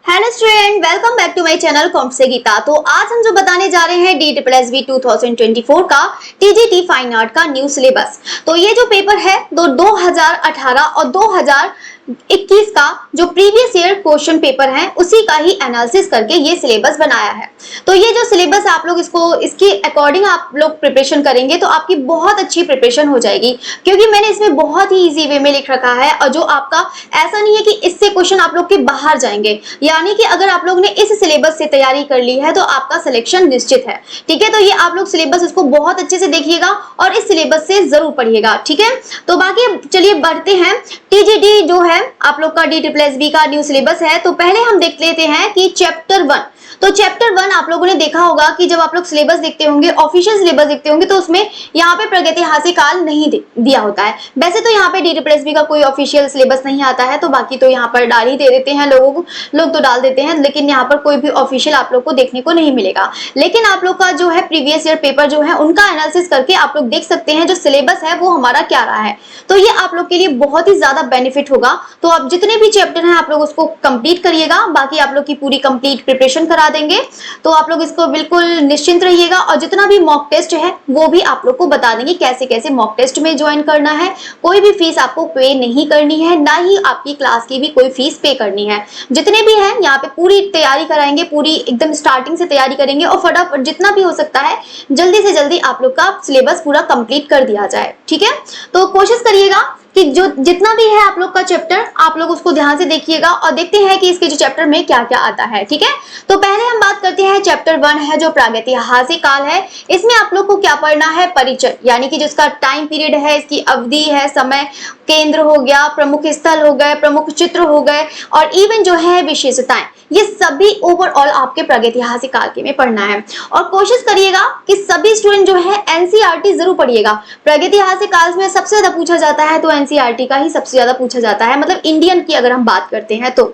Hello student, welcome back to my channel comp से गीता। तो आज हम जो बताने जा रहे हैं DSSB 2024 का TGT फाइन आर्ट का न्यू सिलेबस। तो ये जो पेपर है 2018 और 2021 का जो प्रीवियस ईयर क्वेश्चन पेपर है उसी का ही एनालिसिस करके ये सिलेबस बनाया है। तो ये जो सिलेबस आप लोग इसके अकॉर्डिंग आप लोग प्रिपरेशन करेंगे तो आपकी बहुत अच्छी प्रिपरेशन हो जाएगी, क्योंकि मैंने इसमें बहुत ही इजी वे में लिख रखा है। और जो आपका ऐसा नहीं है कि इससे क्वेश्चन आप लोग के बाहर जाएंगे, यानी कि अगर आप लोग ने इस सिलेबस से तैयारी कर ली है तो आपका सिलेक्शन निश्चित है। ठीक है, तो ये आप लोग सिलेबस इसको बहुत अच्छे से देखिएगा और इस सिलेबस से जरूर पढ़िएगा। ठीक है, तो बाकी चलिए बढ़ते हैं। TGT जो है आप लोग का DSSB का न्यू सिलेबस है। तो पहले हम देख लेते हैं कि चैप्टर 1। तो चैप्टर 1 आप लोगों ने देखा होगा कि जब आप लोग सिलेबस देखते होंगे, ऑफिशियल सिलेबस देखते होंगे, तो उसमें यहाँ पे प्रागैतिहासिक काल नहीं दिया होता है। वैसे तो यहाँ पे DSSB का कोई ऑफिशियल सिलेबस नहीं आता है, तो बाकी तो यहाँ पर डाल ही दे देते हैं लोग तो डाल देते हैं, लेकिन यहाँ पर कोई भी ऑफिशियल आप लोग को देखने को नहीं मिलेगा। लेकिन आप लोग का जो है प्रीवियस ईयर पेपर जो है उनका एनालिसिस करके आप लोग देख सकते हैं जो सिलेबस है वो हमारा क्या रहा है। तो ये आप लोग के लिए बहुत ही ज्यादा बेनिफिट होगा। तो आप जितने भी चैप्टर हैं आप लोग उसको कंप्लीट करिएगा, बाकी आप लोग की पूरी कंप्लीट प्रिपरेशन करा देंगे। तो आप लोग इसको बिल्कुल निश्चिंत रहिएगा। और जितना भी मॉक टेस्ट है वो भी आप लोग को बता देंगे कैसे कैसे मॉक टेस्ट में ज्वाइन करना है। कोई भी फीस आपको पे नहीं करनी है, ना ही आपकी क्लास की भी कोई फीस पे करनी है। जितने भी हैं यहाँ पे पूरी तैयारी कराएंगे, पूरी एकदम स्टार्टिंग से तैयारी करेंगे और फटाफट जितना भी हो सकता है जल्दी से जल्दी आप लोग का सिलेबस पूरा कंप्लीट कर दिया जाए। ठीक है, तो कोशिश करिएगा कि जो जितना भी है आप लोग का चैप्टर आप लोग उसको ध्यान से देखिएगा और देखते हैं कि इसके जो चैप्टर में क्या क्या आता है। ठीक है, तो पहले हम बात करते हैं चैप्टर 1 है जो प्रागैतिहासिक काल है। इसमें आप लोग को क्या पढ़ना है? परिचय, यानी कि जिसका टाइम पीरियड है, इसकी अवधि है, समय केंद्र हो गया, प्रमुख स्थल हो गए, प्रमुख चित्र हो गए और इवन जो है विशेषताएं, ये सभी ओवरऑल आपके प्रागैतिहासिक काल के में पढ़ना है। और कोशिश करिएगा कि सभी स्टूडेंट जो है NCERT जरूर पढ़िएगा। प्रागैतिहासिक काल में सबसे ज्यादा पूछा जाता है तो NCERT का ही सबसे ज्यादा पूछा जाता है, मतलब इंडियन की अगर हम बात करते हैं तो।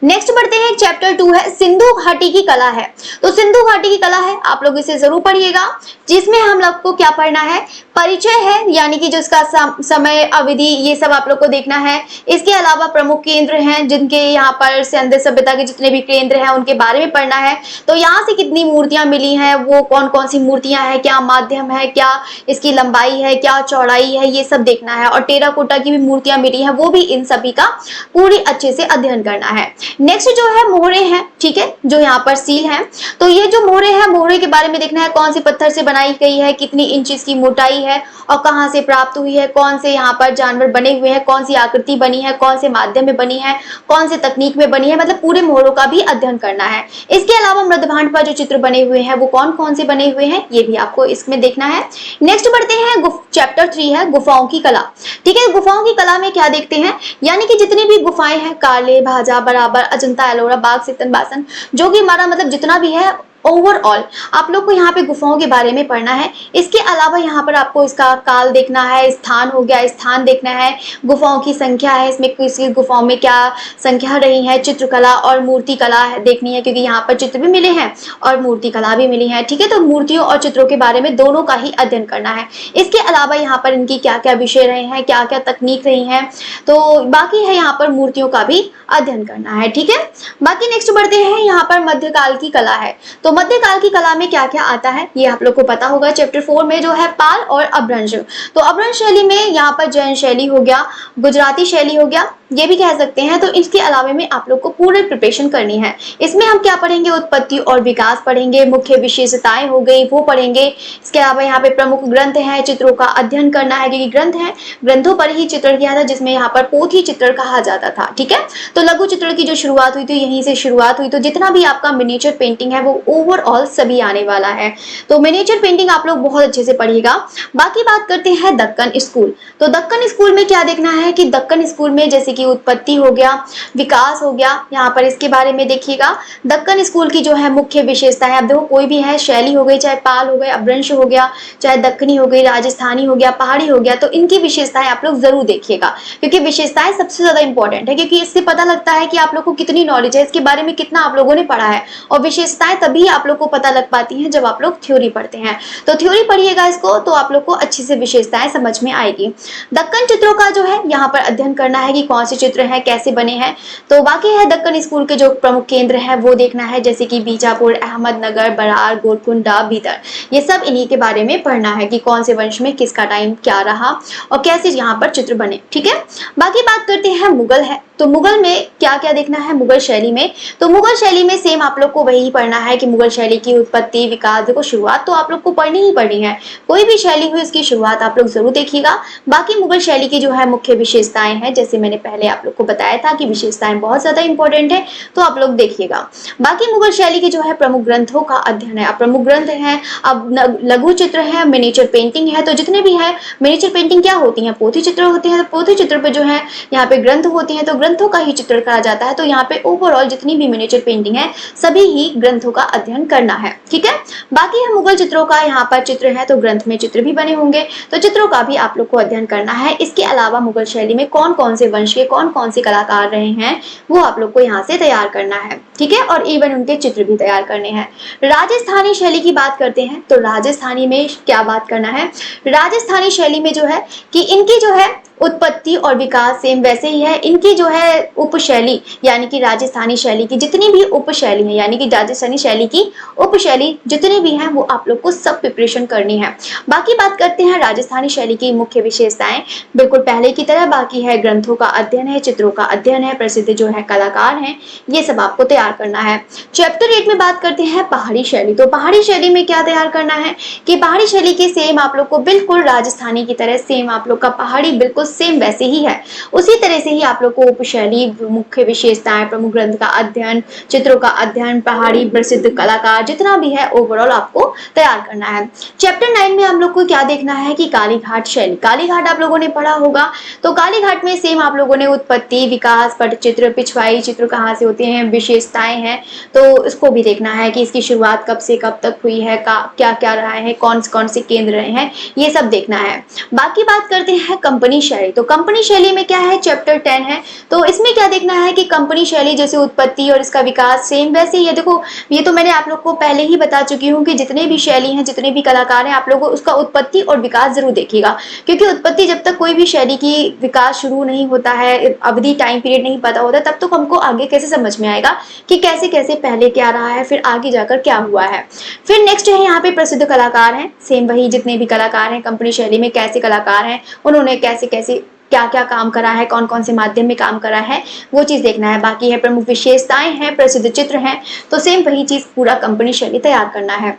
नेक्स्ट बढ़ते हैं, चैप्टर 2 है सिंधु घाटी की कला है। तो सिंधु घाटी की कला है, आप लोग इसे जरूर पढ़िएगा, जिसमें हम लोग को क्या पढ़ना है? परिचय है, यानी कि जो इसका समय अवधि ये सब आप लोग को देखना है। इसके अलावा प्रमुख केंद्र हैं जिनके यहाँ पर सिंधु सभ्यता के जितने भी केंद्र हैं उनके बारे में पढ़ना है। तो यहाँ से कितनी मूर्तियां मिली हैं, वो कौन कौन सी मूर्तियां हैं, क्या माध्यम है, क्या इसकी लंबाई है, क्या चौड़ाई है, ये सब देखना है। और टेराकोटा की भी मूर्तियां मिली हैं, वो भी इन सभी का पूरी अच्छे से अध्ययन करना है। नेक्स्ट जो है मोहरे हैं, ठीक है, जो यहाँ पर सील है। तो ये जो मोहरे हैं, मोहरे के बारे में देखना है, कौन से पत्थर से बनाई गई है, कितनी इंच इसकी मोटाई है और कहाँ से प्राप्त हुई है, कौन से यहाँ पर जानवर बने हुए हैं, कौन सी आकृति बनी है, कौन से माध्यम में बनी है, कौन से तकनीक में बनी है, मतलब पूरे मोहरों का भी अध्ययन करना है। इसके अलावा मृदभांड पर जो चित्र बने हुए हैं वो कौन कौन से बने हुए हैं ये भी आपको इसमें देखना है। नेक्स्ट बढ़ते हैं, चैप्टर 3 है गुफाओं की कला। ठीक है, गुफाओं की कला में क्या देखते हैं, यानी कि जितनी भी गुफाएं हैं, काले, भाजा, बराबर, अजंता, एलोरा, बाघ, सितन, बासन, जो भी हमारा मतलब जितना भी है ओवरऑल आप लोग को यहाँ पे गुफाओं के बारे में पढ़ना है। इसके अलावा यहाँ पर आपको इसका काल देखना है, स्थान हो गया, स्थान देखना है, गुफाओं की संख्या है, इसमें किसी गुफाओं में क्या संख्या रही है, चित्रकला और मूर्ति कला देखनी है, क्योंकि यहाँ पर चित्र भी मिले हैं और मूर्ति कला भी मिली है। ठीक है, तो मूर्तियों और चित्रों के बारे में दोनों का ही अध्ययन करना है। इसके अलावा यहाँ पर इनकी क्या क्या विषय रहे हैं, क्या क्या तकनीक रही है, तो बाकी है यहाँ पर मूर्तियों का भी अध्ययन करना है। ठीक है, बाकी नेक्स्ट बढ़ते हैं, यहाँ पर मध्यकाल की कला है। तो मध्यकाल की कला में क्या क्या आता है ये आप लोग को पता होगा। चैप्टर 4 में जो है पाल और अपभ्रंश। तो अपभ्रंश शैली में यहाँ पर जैन शैली हो गया, गुजराती शैली हो गया, ये भी कह सकते हैं। तो इसके अलावा में आप लोग को पूरी प्रिपरेशन करनी है। इसमें हम क्या पढ़ेंगे? उत्पत्ति और विकास पढ़ेंगे, मुख्य विशेषताएं हो गई वो पढ़ेंगे। इसके अलावा यहाँ पे प्रमुख ग्रंथ हैं, चित्रों का अध्ययन करना है, क्योंकि ग्रंथ है, ग्रंथों पर ही चित्रण किया था, जिसमें यहाँ पर पोथी चित्र कहा जाता था। ठीक है, तो लघु चित्र की जो शुरुआत हुई थी यहीं से शुरुआत हुई। तो जितना भी आपका मिनिएचर पेंटिंग है वो ओवरऑल सभी आने वाला है। तो मिनिएचर पेंटिंग आप लोग बहुत अच्छे से पढ़िएगा। बाकी बात करते हैं दक्कन स्कूल। तो दक्कन स्कूल में क्या देखना है कि दक्कन स्कूल में जैसे कि उत्पत्ति हो गया, विकास हो गया, यहाँ पर इसके बारे में देखिएगा। दक्कन स्कूल की जो है मुख्य विशेषताएं, अब देखो कोई भी है, शैली हो गई, चाहे पाल हो गए, अपभ्रंश हो गया, चाहे दक्कनी हो गई, राजस्थानी हो गया, पहाड़ी हो गया, तो इनकी विशेषताएं आप लोग जरूर देखिएगा, क्योंकि विशेषताएं सबसे ज्यादा इंपॉर्टेंट है, क्योंकि इससे पता लगता है कि आप लोग को कितनी नॉलेज है, इसके बारे में कितना आप लोगों ने पढ़ा है। और विशेषताएं तभी आप लोग को पता लग पाती हैं जब आप लोग थ्योरी पढ़ते हैं। तो थ्योरी पढ़िएगा इसको, तो आप लोग को अच्छी से विशेषताएं समझ में आएगी। दक्कन चित्रों का जो है यहाँ पर अध्ययन करना है कि कौन से चित्र हैं, कैसे बने हैं। तो बाकी है दक्कन स्कूल के जो प्रमुख केंद्र है वो देखना है, जैसे कि बीजापुर, अहमदनगर, बरार, गोलकुंडा, बीदर, ये सब इन्हीं के बारे में पढ़ना है कि कौन से वंश में किसका टाइम क्या रहा और कैसे यहाँ पर चित्र बने। ठीक है, बाकी बात करते हैं मुगल है। तो मुगल में क्या क्या देखना है मुगल शैली में। तो मुगल शैली में सेम आप लोग को वही पढ़ना है कि मुगल शैली की उत्पत्ति, विकास, देखो शुरुआत तो आप लोग को पढ़नी ही पढ़नी है, कोई भी शैली हुई उसकी शुरुआत आप लोग जरूर देखिएगा। बाकी मुगल शैली की जो है मुख्य विशेषताएं हैं, जैसे मैंने पहले आप लोग को बताया था कि विशेषताएं बहुत ज्यादा इंपॉर्टेंट है, तो आप लोग देखिएगा। बाकी मुगल शैली के जो है प्रमुख ग्रंथों का अध्ययन है। अब प्रमुख ग्रंथ है, अब लघु चित्र है, मिनिएचर पेंटिंग है। तो जितने भी है मिनिएचर पेंटिंग क्या होती है, पोथी चित्र होते हैं। तो पोथी चित्र पे जो है यहाँ पे ग्रंथ होती हैं, तो ग्रंथों का ही चित्र करा जाता है। तो यहाँ पे ओवरऑल जितनी भी मिनिएचर पेंटिंग है सभी ही ग्रंथों का अध्ययन करना है। ठीक है, बाकी है मुगल चित्रों का, यहाँ पर चित्र है तो ग्रंथ में चित्र भी बने होंगे, तो चित्रों का भी आप लोग को अध्ययन करना है। इसके अलावा मुगल शैली में कौन कौन से वंश के कौन कौन से कलाकार रहे हैं वो आप लोग को यहाँ से तैयार करना है। ठीक है, और इवन उनके चित्र भी तैयार करने हैं। राजस्थानी शैली की बात करते हैं, तो राजस्थानी में क्या बात करना है। राजस्थानी शैली में जो है कि इनकी जो है उत्पत्ति और विकास सेम वैसे ही है। इनकी जो है उपशैली यानी कि राजस्थानी शैली की जितनी भी उपशैली है, यानी कि राजस्थानी शैली की उपशैली जितनी भी हैं वो आप लोग को सब प्रिपरेशन करनी है। बाकी बात करते हैं राजस्थानी शैली की मुख्य विशेषताएं, बिल्कुल पहले की तरह बाकी है ग्रंथों का अध्ययन है, चित्रों का अध्ययन है, प्रसिद्ध जो है कलाकार हैं, ये सब आपको तैयार करना है। चैप्टर 8 में बात करते हैं पहाड़ी शैली। तो पहाड़ी शैली में क्या तैयार करना है कि पहाड़ी शैली की सेम आप लोग को बिल्कुल राजस्थानी की तरह सेम आप लोग का पहाड़ी बिल्कुल सेम वैसे ही है, उसी तरह से ही आप लोग को उपशैली, मुख्य विशेषताएं, प्रमुख ग्रंथ का अध्ययन, चित्रों का अध्ययन, पहाड़ी प्रसिद्ध कलाकार जितना भी है ओवरऑल आपको तैयार करना है। चैप्टर 9 में हम लोग को क्या देखना है कि कालीघाट शैली। कालीघाट आप लोगों ने पढ़ा होगा, तो कालीघाट में सेम आप लोगों ने उत्पत्ति, विकास, पटचित्र, पिछवाई चित्र कहाँ से होते हैं, विशेषताएं हैं, तो इसको भी देखना है कि इसकी शुरुआत कब से कब तक हुई है, क्या क्या रहा है, कौन से केंद्र रहे हैं, ये सब देखना है। बाकी बात करते हैं कंपनी शैली। तो कंपनी शैली में क्या है, चैप्टर 10 है, तो इसमें क्या देखना है कि कंपनी शैली जैसे उत्पत्ति और इसका विकास सेम वैसे ही है। देखो ये तो मैंने आप लोग को पहले ही बता चुकी हूँ कि जितने भी शैली हैं, जितने भी कलाकार हैं, आप लोगों को उसका उत्पत्ति और विकास जरूर देखिएगा, क्योंकि उत्पत्ति जब तक कोई भी शैली की विकास शुरू नहीं होता है, अवधि टाइम पीरियड नहीं पता होता, तब तक हमको आगे कैसे समझ में आएगा कि कैसे कैसे पहले क्या रहा है, फिर आगे जाकर क्या हुआ है। फिर नेक्स्ट है यहाँ पे प्रसिद्ध कलाकार हैं, सेम वही जितने भी कलाकार हैं कंपनी शैली में, कैसे कलाकार हैं, उन्होंने कैसे कैसे क्या क्या काम करा है, कौन कौन से माध्यम में काम करा है, वो चीज देखना है। बाकी है प्रमुख विशेषताएं हैं, प्रसिद्ध चित्र हैं, तो सेम वही चीज पूरा कंपनी शैली तैयार करना है।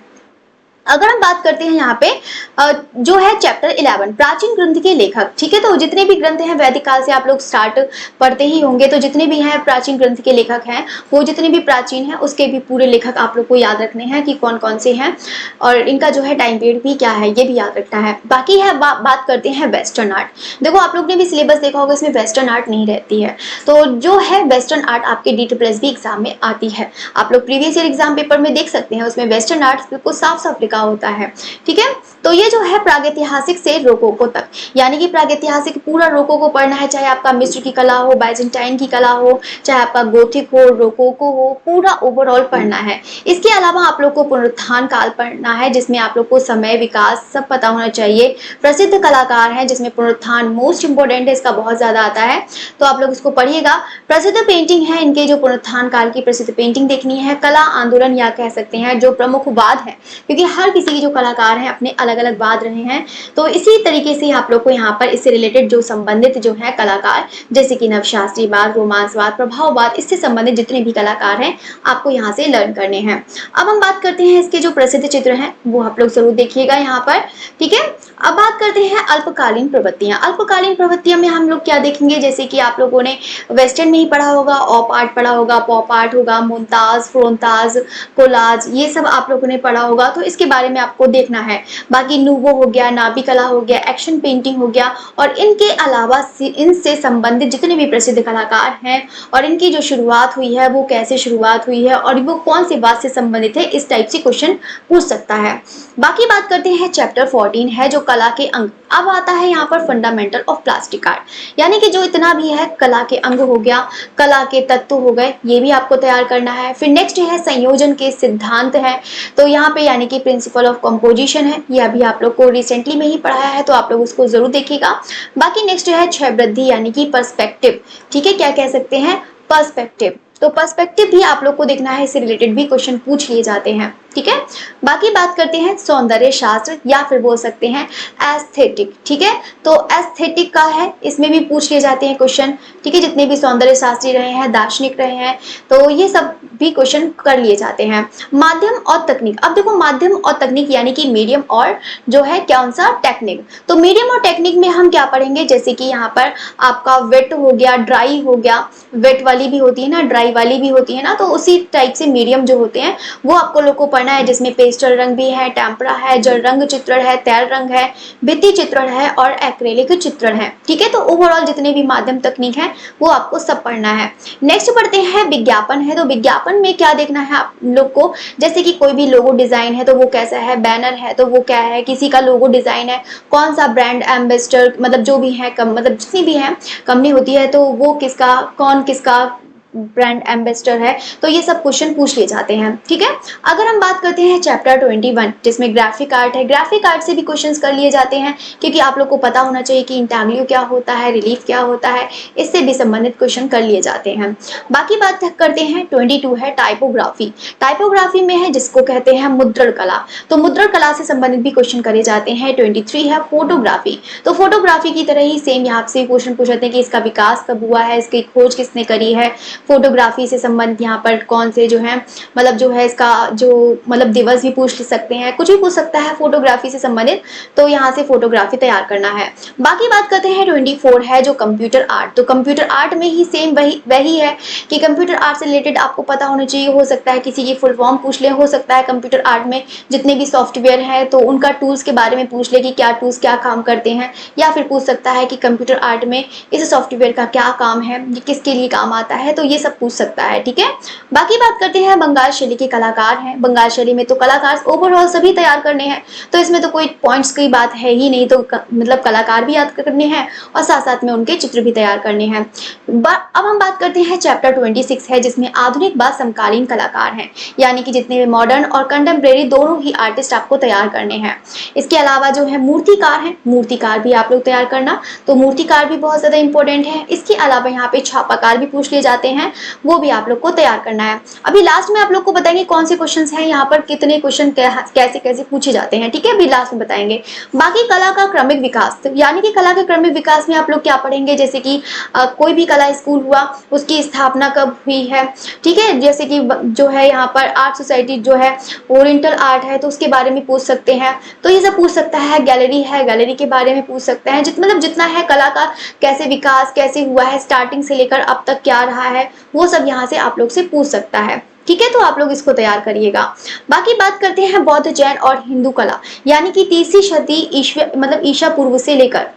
अगर हम बात करते हैं यहाँ पे जो है चैप्टर 11 प्राचीन ग्रंथ के लेखक। ठीक है, तो जितने भी ग्रंथ हैं वैदिक काल से आप लोग स्टार्ट पढ़ते ही होंगे, तो जितने भी हैं प्राचीन ग्रंथ के लेखक हैं, वो जितने भी प्राचीन हैं उसके भी पूरे लेखक आप लोग को याद रखने हैं कि कौन कौन से हैं और इनका जो है टाइम पीरियड भी क्या है ये भी याद रखना है। बाकी है बात करते हैं वेस्टर्न आर्ट। देखो आप लोग ने भी सिलेबस देखा होगा, इसमें वेस्टर्न आर्ट नहीं रहती है, तो जो है वेस्टर्न आर्ट आपके DSSB एग्जाम में आती है, आप लोग प्रीवियस ईयर एग्जाम पेपर में देख सकते हैं, उसमें वेस्टर्न आर्ट बिल्कुल साफ साफ लिखा होता है। ठीक है, तो ये जो है प्रागैतिहासिक से रोकोको तक, यानी कि प्रागैतिहासिक पूरा रोकोको पढ़ना है, चाहे आपका मिस्र की कला हो, बाइजेंटाइन की कला हो, चाहे आपका गोथिक हो, रोकोको हो, पूरा ओवरऑल पढ़ना है। इसके अलावा आप लोग को पुनरुत्थान काल पढ़ना है, जिसमें आप लोग को समय, विकास सब पता होना चाहिए। प्रसिद्ध कलाकार हैं जिसमें पुनरुत्थान मोस्ट इंपोर्टेंट है, इसका बहुत ज्यादा आता है, तो आप लोग इसको पढ़िएगा। प्रसिद्ध पेंटिंग है, इनके जो पुनरुत्थान काल की प्रसिद्ध पेंटिंग देखनी है। कला आंदोलन या कह सकते हैं जो प्रमुख वाद है, क्योंकि हर किसी की जो कलाकार हैं अपने अलग अलग वाद रहे हैं, तो इसी तरीके से आप लोग को यहाँ पर इससे रिलेटेड जो संबंधित जो है कलाकार, जैसे कि नवशास्त्रीवाद, रोमांसवाद, प्रभाववाद, इससे संबंधित जितने भी कलाकार हैं आपको यहाँ से लर्न करने हैं। अब हम बात करते हैं इसके जो प्रसिद्ध चित्र हैं वो आप लोग जरूर देखिएगा यहाँ पर। ठीक है, अब बात करते हैं अल्पकालीन प्रवृत्तियां। अल्पकालीन प्रवृत्तियां में हम लोग क्या देखेंगे, जैसे कि आप लोगों ने वेस्टर्न में ही पढ़ा होगा, ऑप आर्ट पढ़ा होगा, पॉप आर्ट होगा, मुमताज, फ्रोंताज, कोलाज, ये सब आप लोगों ने पढ़ा होगा, तो इसके बारे में आपको देखना है। बाकी नूवो हो गया, नाबी कला हो गया, एक्शन पेंटिंग हो गया, और इनके अलावा इनसे संबंधित जितने भी प्रसिद्ध कलाकार हैं और इनकी जो शुरुआत हुई है वो कैसे शुरुआत हुई है और वो कौन से बात से संबंधित है, इस टाइप से क्वेश्चन पूछ सकता है। बाकी बात करते हैं चैप्टर 14 है जो कला के अंग। अब आता है यहाँ पर फंडामेंटल ऑफ प्लास्टिक आर्ट, यानी कि जो इतना भी है कला के अंग हो गया, कला के तत्व हो गए, ये भी आपको तैयार करना है। फिर नेक्स्ट है संयोजन के सिद्धांत है, तो यहाँ पे यानी कि प्रिंसिपल ऑफ कंपोजिशन है, ये अभी आप लोग को रिसेंटली में ही पढ़ाया है, तो आप लोग उसको जरूर देखिएगा। बाकी नेक्स्ट है क्षय वृद्धि यानी कि पर्सपेक्टिव, ठीक है, क्या कह सकते हैं, पर्सपेक्टिव। तो पर्सपेक्टिव भी आप लोग को देखना है, इससे रिलेटेड भी क्वेश्चन पूछ लिए जाते हैं, ठीक है। बाकी बात करते हैं सौंदर्य शास्त्र या फिर बोल सकते हैं एस्थेटिक, ठीक है। तो एस्थेटिक का है, इसमें भी पूछ लिए जाते हैं क्वेश्चन, ठीक है। जितने भी सौंदर्य शास्त्री रहे हैं, दार्शनिक रहे हैं, तो ये सब भी क्वेश्चन कर लिए जाते हैं। माध्यम और तकनीक, अब देखो माध्यम और तकनीक यानी कि मीडियम और जो है कौन सा टेक्निक। तो मीडियम और टेक्निक में हम क्या पढ़ेंगे, जैसे कि यहाँ पर आपका वेट हो गया, ड्राई हो गया, वेट वाली भी होती है ना, ड्राई वाली भी होती है ना, तो उसी टाइप से मीडियम जो होते हैं वो आपको लोग को पढ़ना है, जिसमें पेस्टल रंग भी है, टेम्परा है, जल रंग चित्रण है, तैल रंग है, भित्ति चित्रण है और एक्रेलिक चित्रण है, ठीक है। तो ओवरऑल जितने भी माध्यम तकनीक है वो आपको सब पढ़ना है। नेक्स्ट पढ़ते हैं विज्ञापन है, तो विज्ञापन में क्या देखना है आप लोग को, जैसे कि कोई भी लोगो डिजाइन है तो वो कैसा है, बैनर है तो वो क्या है, किसी का लोगो डिजाइन है, कौन सा ब्रांड एम्बेसडर, मतलब जो भी है मतलब जितनी भी है कंपनी होती है तो वो किसका, कौन किसका ब्रांड एम्बेसडर है, तो ये सब क्वेश्चन पूछ लिए जाते हैं, ठीक है। अगर हम बात करते हैं चैप्टर 21 जिसमें ग्राफिक आर्ट है, ग्राफिक आर्ट से भी क्वेश्चंस कर लिए जाते हैं, क्योंकि आप लोग को पता होना चाहिए कि इंटाग्लियो क्या होता है, रिलीफ क्या होता है, इससे भी संबंधित क्वेश्चन कर लिए जाते हैं। बाकी बात करते हैं 22 है टाइपोग्राफी, टाइपोग्राफी में है जिसको कहते हैं मुद्रण कला, तो मुद्रण कला से संबंधित भी क्वेश्चन करे जाते हैं। 23 है फोटोग्राफी, तो फोटोग्राफी की तरह ही सेम यहाँ से क्वेश्चन पूछते हैं कि इसका विकास कब हुआ है, इसकी खोज किसने करी है, फोटोग्राफी से संबंधित यहाँ पर कौन से जो है मतलब जो है इसका जो मतलब दिवस भी पूछ सकते हैं, कुछ भी पूछ सकता है फोटोग्राफी से संबंधित, तो यहाँ से फोटोग्राफी तैयार करना है। बाकी बात करते हैं 24 है जो कंप्यूटर आर्ट, तो कंप्यूटर आर्ट में ही सेम वही है कि कंप्यूटर आर्ट से रिलेटेड आपको पता होना चाहिए, हो सकता है किसी की फुल फॉर्म पूछ ले, हो सकता है कंप्यूटर आर्ट में जितने भी सॉफ्टवेयर है तो उनका टूल्स के बारे में पूछ ले कि क्या टूल्स क्या काम करते हैं, या फिर पूछ सकता है कि कंप्यूटर आर्ट में इस सॉफ्टवेयर का क्या काम है, किसके लिए काम आता है, तो ये सब पूछ सकता है, ठीक है। बाकी बात करते हैं बंगाल शैली के कलाकार हैं, बंगाल शैली में तो कलाकार ओवरऑल सभी तैयार करने हैं, तो इसमें तो कोई पॉइंट्स की बात है ही नहीं, तो मतलब कलाकार भी याद करने हैं और साथ साथ में उनके चित्र भी तैयार करने हैं। अब हम बात करते हैं चैप्टर 26 है जिसमें आधुनिक व समकालीन कलाकार हैं, यानी कि जितने भी मॉडर्न और कंटेम्प्रेरी दोनों ही आर्टिस्ट आपको तैयार करने हैं। इसके अलावा जो है मूर्तिकार है, मूर्तिकार भी आप लोग तैयार करना, तो मूर्तिकार भी बहुत ज्यादा इंपॉर्टेंट है। इसके अलावा यहाँ पे छापाकार भी पूछ लिए जाते हैं, वो भी आप लोग को तैयार करना है। अभी लास्ट में आप लोग को बताएंगे कौन से क्वेश्चंस हैं, यहाँ पर कितने क्वेश्चन कैसे कैसे पूछे जाते हैं, ठीक है, अभी लास्ट में बताएंगे। बाकी कला का क्रमिक विकास, यानी कि कला के क्रमिक विकास में आप लोग क्या पढ़ेंगे, जैसे कि कोई भी कला स्कूल हुआ उसकी स्थापना कब हुई है, ठीक है, जैसे कि जो है यहाँ पर आर्ट सोसाइटी जो है ओरिएंटल आर्ट है तो उसके बारे में पूछ सकते हैं, तो ये सब पूछ सकता है। गैलरी है, गैलरी के बारे में पूछ सकते हैं, मतलब जितना है कला का कैसे विकास कैसे हुआ है, स्टार्टिंग से लेकर अब तक क्या रहा है, वो सब यहाँ से आप लोग से पूछ सकता है, ठीक है। तो आप लोग इसको तैयार करिएगा। बाकी बात करते हैं बौद्ध, जैन और हिंदू कला, यानी कि तीसरी सदी ईसा पूर्व से लेकर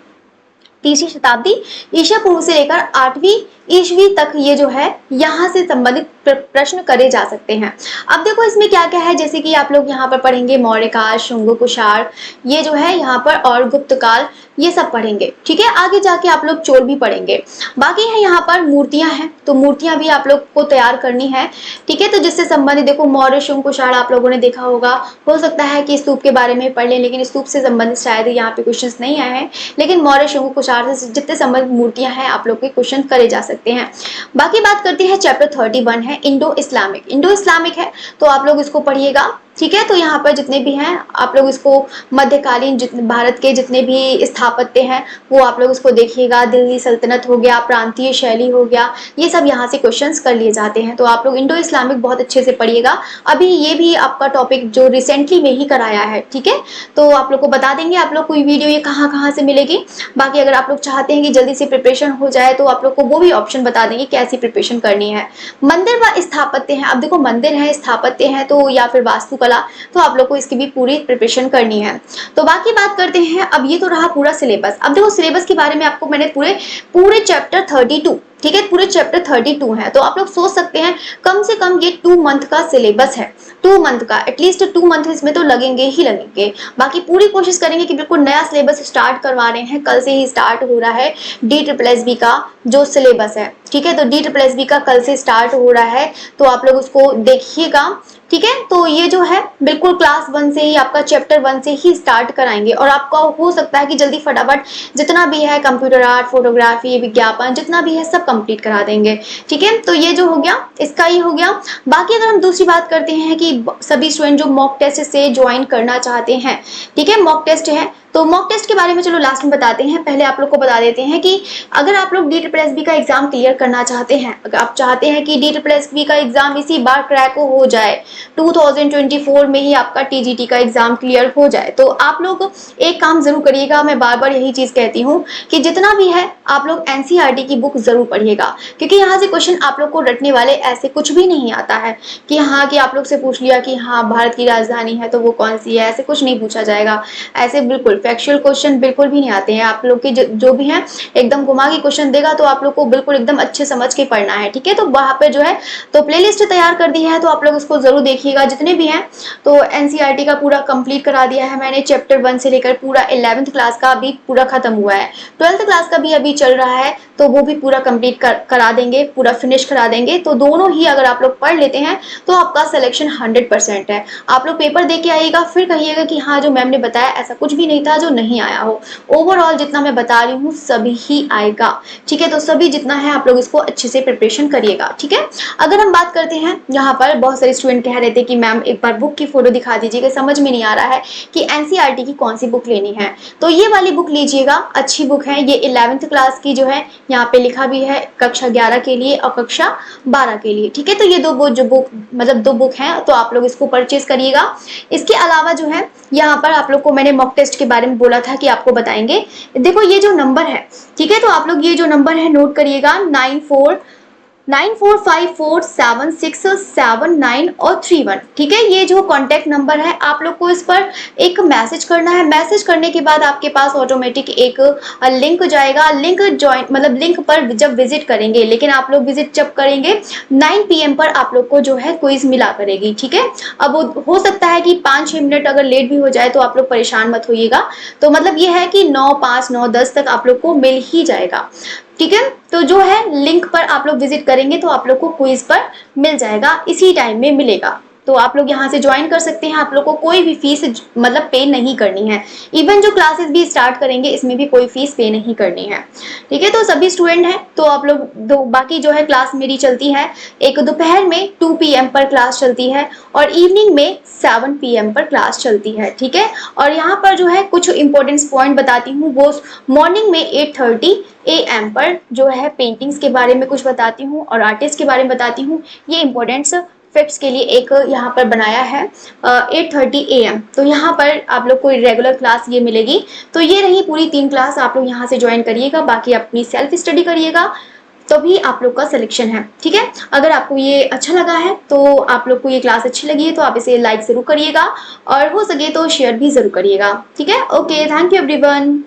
तीसरी शताब्दी ईसा पूर्व से लेकर 8वीं ईस्वी तक ये जो है यहाँ से संबंधित प्रश्न करे जा सकते हैं। अब देखो इसमें क्या क्या है, जैसे कि आप लोग यहाँ पर पढ़ेंगे मौर्य काल, शुंग कुषाण, ये जो है यहाँ पर और गुप्त काल, ये सब पढ़ेंगे, ठीक है। आगे जाके आप लोग चोल भी पढ़ेंगे। बाकी है यहाँ पर मूर्तियां हैं, तो मूर्तियां भी आप लोग को तैयार करनी है, ठीक है। तो जिससे संबंधित देखो मौर्य, शुंग कुषाण आप लोगों ने देखा होगा, हो सकता है कि स्तूप के बारे में पढ़ लें, लेकिन स्तूप से संबंधित शायद यहाँ पे क्वेश्चन नहीं आए हैं, लेकिन मौर्य, शुंग कुषाण से जितने संबंधित मूर्तियां हैं आप लोग के क्वेश्चन करे जा सकते हैं। बाकी बात करते हैं चैप्टर 31 है इंडो इस्लामिक, इंडो इस्लामिक है तो आप लोग इसको पढ़िएगा, ठीक है। तो यहाँ पर जितने भी हैं आप लोग इसको मध्यकालीन भारत के जितने भी स्थापत्य हैं वो आप लोग इसको देखिएगा, दिल्ली सल्तनत हो गया, प्रांतीय शैली हो गया, ये सब यहाँ से क्वेश्चंस कर लिए जाते हैं, तो आप लोग इंडो इस्लामिक बहुत अच्छे से पढ़िएगा। अभी ये भी आपका टॉपिक जो रिसेंटली में ही कराया है, ठीक है, तो आप लोग को बता देंगे आप लोग कोई वीडियो ये कहाँ कहाँ से मिलेगी। बाकी अगर आप लोग चाहते हैं कि जल्दी से प्रिपरेशन हो जाए तो आप लोग को वो भी ऑप्शन बता देंगे कैसी प्रिपरेशन करनी है। मंदिर व स्थापत्य है, अब देखो मंदिर है, स्थापत्य है, तो या फिर वास्तु कला, तो आप लोग को इसकी भी पूरी प्रिपरेशन करनी है। तो बाकी बात करते हैं, अब ये तो रहा पूरा सिलेबस। अब देखो सिलेबस के बारे में आपको मैंने पूरे चैप्टर 32 ठीक है, पूरे चैप्टर 32 है। तो आप लोग सोच सकते हैं कम से कम ये 2 मंथ का सिलेबस है, 2 मंथ का, एटलीस्ट 2 मंथ इसमें तो लगेंगे ही लगेंगे। बाकी पूरी कोशिश करेंगे कि बिल्कुल नया सिलेबस स्टार्ट करवा रहे हैं, कल से ही स्टार्ट हो रहा है DSSB का जो सिलेबस है, ठीक है। तो DSSB का कल से स्टार्ट हो रहा है, तो आप लोग उसको देखिएगा, ठीक है। तो ये जो है बिल्कुल क्लास 1 से ही आपका चैप्टर 1 से ही स्टार्ट कराएंगे, और आपका हो सकता है कि जल्दी फटाफट जितना भी है कंप्यूटर आर्ट, फोटोग्राफी, विज्ञापन जितना भी है सब कंप्लीट करा देंगे, ठीक है। तो ये जो हो गया इसका ही हो गया। बाकी अगर हम दूसरी बात करते हैं कि सभी स्टूडेंट जो मॉक टेस्ट से ज्वाइन करना चाहते हैं, ठीक है, मॉक टेस्ट है, तो मॉक टेस्ट के बारे में चलो लास्ट में बताते हैं। पहले आप लोग को बता देते हैं कि अगर आप लोग DSSB का एग्जाम क्लियर करना चाहते हैं, अगर आप चाहते हैं कि DSSB का एग्जाम इसी बार क्रैक हो जाए, 2024 में ही आपका TGT का एग्जाम क्लियर हो जाए, तो आप लोग एक काम जरूर करिएगा। मैं बार बार यही चीज कहती हूँ कि जितना भी है आप लोग NCERT की बुक जरूर पढ़िएगा, क्योंकि यहाँ से क्वेश्चन आप लोग को रटने वाले ऐसे कुछ भी नहीं आता है कि हाँ कि आप लोग से पूछ लिया कि हाँ भारत की राजधानी है तो वो कौन सी है, ऐसे कुछ नहीं पूछा जाएगा। ऐसे बिल्कुल फैक्चुअल क्वेश्चन बिल्कुल भी नहीं आते हैं। आप लोग के जो भी हैं एकदम घुमा के क्वेश्चन देगा, तो आप लोग को बिल्कुल एकदम अच्छे समझ के पढ़ना है, ठीक है। तो वहाँ पे जो है तो प्लेलिस्ट तैयार कर दी है, तो आप लोग उसको जरूर देखिएगा। जितने भी हैं तो NCERT का पूरा कंप्लीट करा दिया है मैंने, चैप्टर 1 से लेकर पूरा 11th क्लास का भी पूरा खत्म हुआ है, 12th क्लास का भी अभी चल रहा है, तो वो भी पूरा कंप्लीट करा देंगे, पूरा फिनिश करा देंगे। तो दोनों ही अगर आप लोग पढ़ लेते हैं तो आपका सिलेक्शन 100% है। आप लोग पेपर दे के आइएगा, फिर कहिएगा कि हाँ जो मैम ने बताया ऐसा कुछ भी नहीं था जो नहीं आया हो। ओवरऑल जितना मैं बता रही हूँ सभी ही आएगा, ठीक है। तो सभी जितना है आप लोग इसको अच्छे से प्रिपरेशन करिएगा, ठीक है। अगर हम बात करते हैं, यहाँ पर बहुत सारे स्टूडेंट कह रहे थे कि मैम एक बार बुक की फोटो दिखा दीजिएगा, समझ में नहीं आ रहा है कि NCERT की कौन सी बुक लेनी है। तो ये वाली बुक लीजिएगा, अच्छी बुक है ये, 11th क्लास की जो है, यहाँ पे लिखा भी है कक्षा 11 के लिए और कक्षा 12 के लिए, ठीक है। तो ये दो बुक हैं, तो आप लोग इसको परचेज करिएगा। इसके अलावा जो है यहाँ पर आप लोग को मैंने मॉक टेस्ट के बारे में बोला था कि आपको बताएंगे। देखो ये जो नंबर है, ठीक है, तो आप लोग ये जो नंबर है नोट करिएगा, 94547679 और 31, ठीक है। ये जो कांटेक्ट नंबर है आप लोग को इस पर एक मैसेज करना है। मैसेज करने के बाद आपके पास ऑटोमेटिक एक लिंक जाएगा, लिंक ज्वाइन मतलब लिंक पर जब विजिट करेंगे, लेकिन आप लोग विजिट जब करेंगे 9 PM पर आप लोग को जो है क्विज मिला करेगी, ठीक है। अब हो सकता है कि 5-6 मिनट अगर लेट भी हो जाए तो आप लोग परेशान मत होइएगा। तो मतलब ये है कि 9:05, 9:10 तक आप लोग को मिल ही जाएगा, ठीक है। तो जो है लिंक पर आप लोग विजिट करेंगे तो आप लोग को क्विज पर मिल जाएगा, इसी टाइम में मिलेगा। तो आप लोग यहाँ से ज्वाइन कर सकते हैं, आप लोग को कोई भी फीस मतलब पे नहीं करनी है। इवन जो क्लासेस भी स्टार्ट करेंगे इसमें भी कोई फीस पे नहीं करनी है, ठीक है। तो सभी स्टूडेंट हैं तो आप लोग बाकी जो है क्लास मेरी चलती है, एक दोपहर में 2 PM पर क्लास चलती है और इवनिंग में 7 PM पर क्लास चलती है, ठीक है। और यहाँ पर जो है कुछ इंपॉर्टेंट पॉइंट बताती हूँ, वो मॉर्निंग में 8:30 AM पर जो है पेंटिंग्स के बारे में कुछ बताती हूँ और आर्टिस्ट के बारे में बताती हूँ। ये इंपॉर्टेंट्स फैक्ट्स के लिए एक यहाँ पर बनाया है 8:30 AM। तो यहाँ पर आप लोग को रेगुलर क्लास ये मिलेगी। तो ये रही पूरी 3 क्लास, आप लोग यहाँ से ज्वाइन करिएगा, बाकी अपनी सेल्फ स्टडी करिएगा, तो भी आप लोग का सिलेक्शन है, ठीक है। अगर आपको ये अच्छा लगा है तो आप लोग को ये क्लास अच्छी लगी है तो आप इसे लाइक जरूर करिएगा और हो सके तो शेयर भी जरूर करिएगा, ठीक है। Okay, thank you everyone.